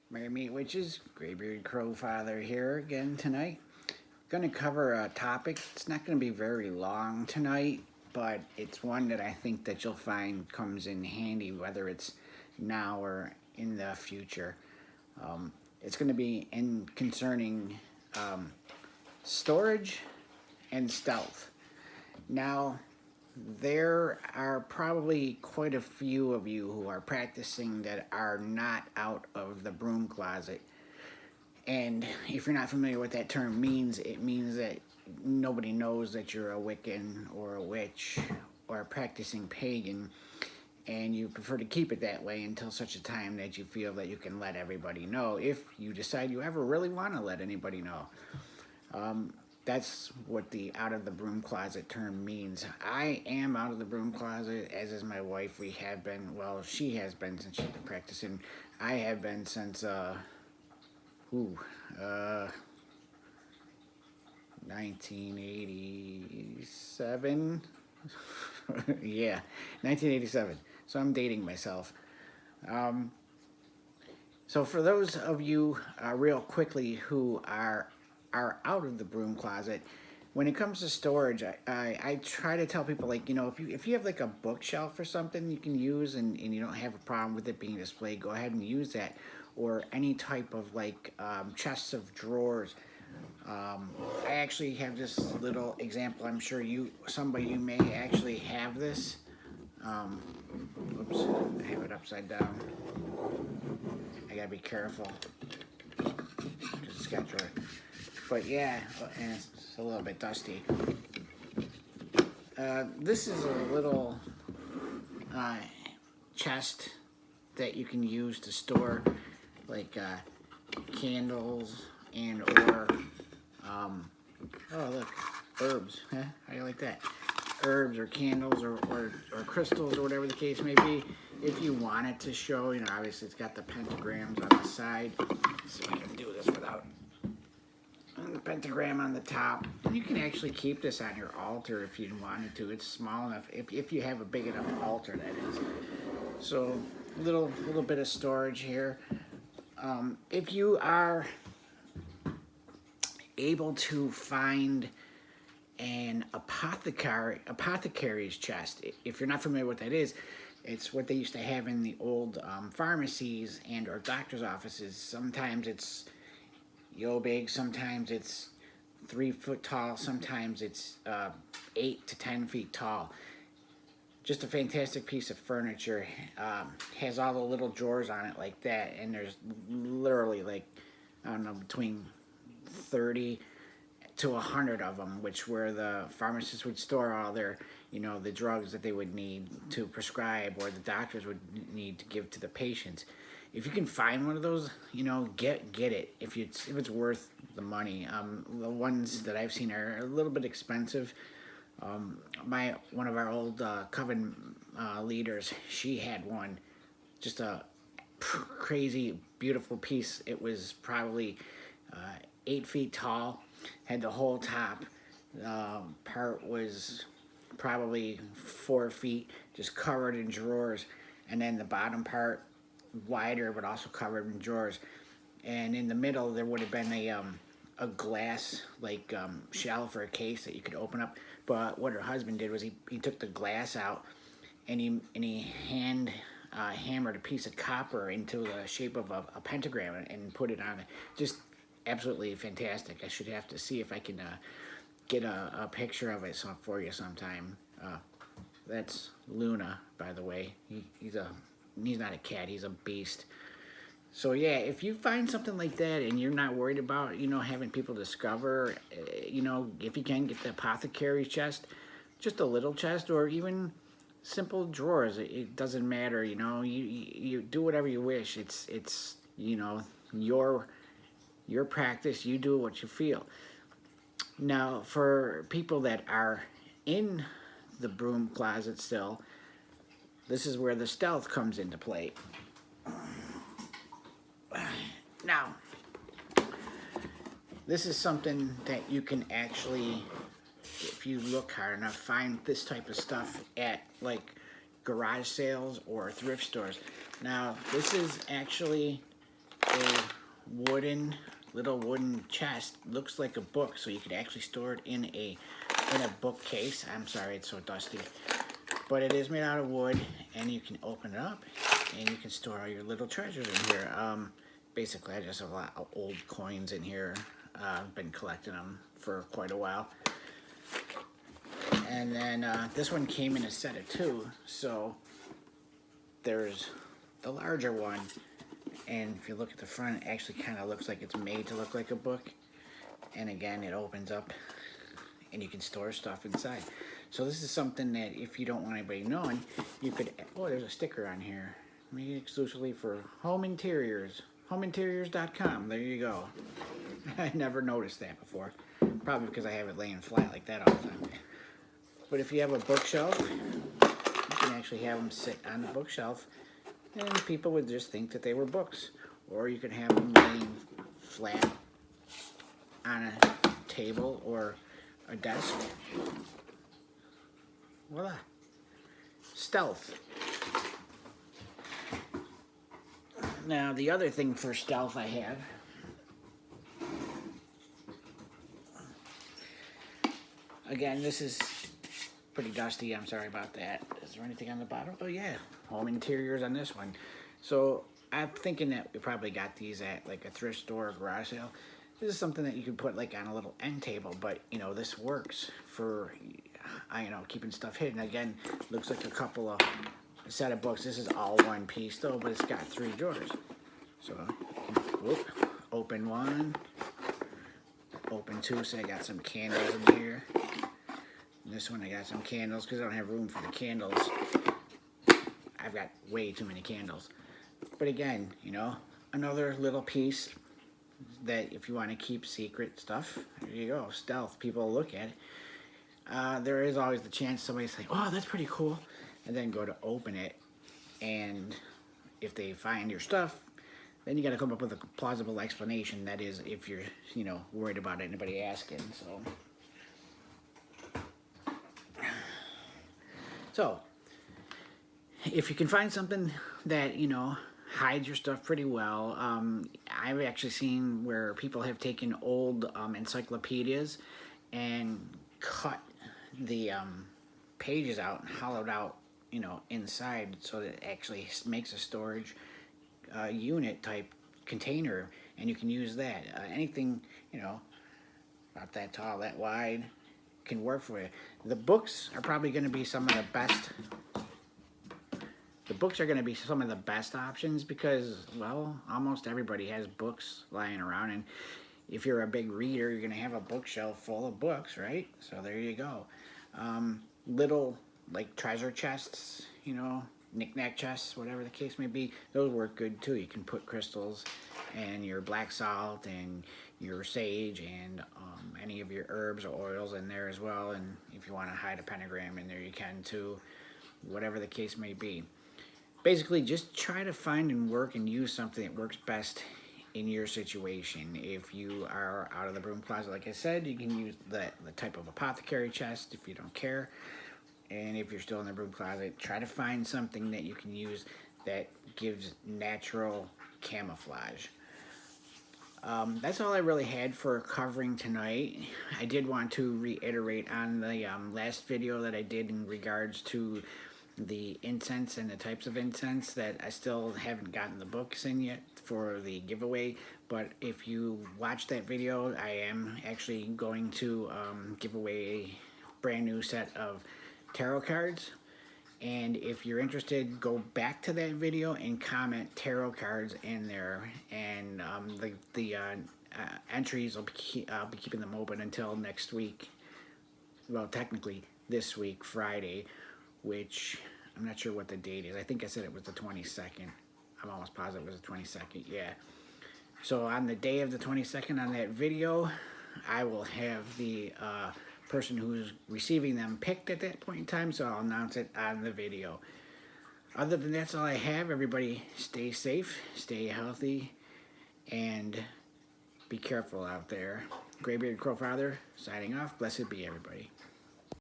Merry Meet Witches, Graybeard Crowfather here again tonight. Going to cover a topic. It's not going to be very long tonight, but it's one that I think that you'll find comes in handy, whether it's now or in the future. It's going to be concerning storage and stealth. Now, there are probably quite a few of you who are practicing that are not out of the broom closet. And if you're not familiar with what that term means, it means that nobody knows that you're a Wiccan or a witch or a practicing pagan, and you prefer to keep it that way until such a time that you feel that you can let everybody know, if you decide you ever really want to let anybody know. That's what the out of the broom closet term means. I am out of the broom closet, as is my wife. We have been, well, she has been since she's been practicing. I have been since, 1987. Yeah, 1987. So I'm dating myself. So for those of you, real quickly, who are out of the broom closet, when it comes to storage, I try to tell people, like, if you have like a bookshelf or something you can use, and you don't have a problem with it being displayed, go ahead and use that. Or any type of like chests of drawers. I actually have this little example. I'm sure somebody you may actually have this. Oops, I have it upside down. I gotta be careful because it's got drawer. But yeah, and it's a little bit dusty. This is a little chest that you can use to store like candles and or oh look, herbs. Huh? How do you like that? Herbs or candles or crystals or whatever the case may be. If you want it to show, obviously it's got the pentagrams on the side. So I can do this without the pentagram on the top. And you can actually keep this on your altar if you wanted to. It's small enough, if you have a big enough altar, that is. So little bit of storage here. If you are able to find an apothecary's chest, if you're not familiar with what that is, it's what they used to have in the old pharmacies and or doctor's offices. Sometimes it's big, sometimes it's 3 foot tall, sometimes it's 8 to 10 feet tall. Just a fantastic piece of furniture. Has all the little drawers on it like that, and there's literally like, I don't know, between 30 to 100 of them, where the pharmacists would store all their, the drugs that they would need to prescribe or the doctors would need to give to the patients. If you can find one of those, get it if it's worth the money. The ones that I've seen are a little bit expensive. One of our old coven leaders, she had one, just a crazy beautiful piece. It was probably 8 feet tall, had the whole top part was probably 4 feet, just covered in drawers, and then the bottom part wider but also covered in drawers, and in the middle there would have been a glass like shelf or a case that you could open up. But what her husband did was he took the glass out, and he hammered a piece of copper into the shape of a pentagram and put it on it. Just absolutely fantastic. I should have to see if I can get a picture of it for you sometime. That's Luna, by the way. He's not a cat, he's a beast. So yeah, if you find something like that and you're not worried about, having people discover, if you can get the apothecary chest, just a little chest, or even simple drawers, it doesn't matter, you do whatever you wish. It's your practice, you do what you feel. Now, for people that are in the broom closet still, this is where the stealth comes into play. Now, this is something that you can actually, if you look hard enough, find this type of stuff at like garage sales or thrift stores. Now, this is actually a little wooden chest. Looks like a book, so you could actually store it in a bookcase. I'm sorry, it's so dusty. But it is made out of wood, and you can open it up, and you can store all your little treasures in here. Basically, I just have a lot of old coins in here. I've been collecting them for quite a while. And then this one came in a set of 2, so there's the larger one. And if you look at the front, it actually kind of looks like it's made to look like a book. And again, it opens up, and you can store stuff inside. So this is something that if you don't want anybody knowing, you could, oh, there's a sticker on here. Made exclusively for home interiors. Homeinteriors.com. There you go. I never noticed that before. Probably because I have it laying flat like that all the time. But if you have a bookshelf, you can actually have them sit on the bookshelf, and people would just think that they were books. Or you can have them laying flat on a table or a desk. Voila. Stealth. Now, the other thing for stealth I have, again, this is pretty dusty. I'm sorry about that. Is there anything on the bottom? Oh, yeah. Home interiors on this one. So I'm thinking that we probably got these at like a thrift store or garage sale. This is something that you could put like on a little end table, but you know, this works for, you know, keeping stuff hidden. Again, looks like a set of books. This is all one piece though, but it's got 3 drawers. So, whoop, open 1, open 2, so I got some candles in here. And this one I got some candles because I don't have room for the candles. I've got way too many candles. But again, you know, another little piece that if you want to keep secret stuff, there you go, stealth. People look at it. There is always the chance somebody say, oh, that's pretty cool, and then go to open it, and if they find your stuff, then you got to come up with a plausible explanation. That is, if you're, you know, worried about anybody asking. So if you can find something that, you know, hides your stuff pretty well. I've actually seen where people have taken old encyclopedias and cut the pages out and hollowed out, you know, inside, so that it actually makes a storage unit type container, and you can use that. Anything, you know, about that tall, that wide, can work for you. The books are probably going to be some of the best. The books are going to be some of the best options because, well, almost everybody has books lying around, and if you're a big reader, you're going to have a bookshelf full of books, right? So there you go. Little, like, treasure chests, you know, knick-knack chests, whatever the case may be, those work good too. You can put crystals and your black salt and your sage and any of your herbs or oils in there as well, and if you want to hide a pentagram in there, you can too, whatever the case may be. Basically, just try to find and work and use something that works best in your situation. If you are out of the broom closet, like I said, you can use the type of apothecary chest if you don't care. And if you're still in the broom closet, try to find something that you can use that gives natural camouflage. That's all I really had for covering tonight. I did want to reiterate on the last video that I did in regards to the incense and the types of incense that I still haven't gotten the books in yet for the giveaway. But if you watch that video, I am actually going to give away a brand new set of tarot cards. And if you're interested, go back to that video and comment tarot cards in there, and the entries, I'll be keeping them open until next week. Well, technically this week, Friday, which I'm not sure what the date is. I think I said it was the 22nd. I'm almost positive it was the 22nd, yeah. So on the day of the 22nd on that video, I will have the person who's receiving them picked at that point in time, so I'll announce it on the video. Other than that's all I have. Everybody stay safe, stay healthy, and be careful out there. Graybeard Crowfather signing off. Blessed be everybody.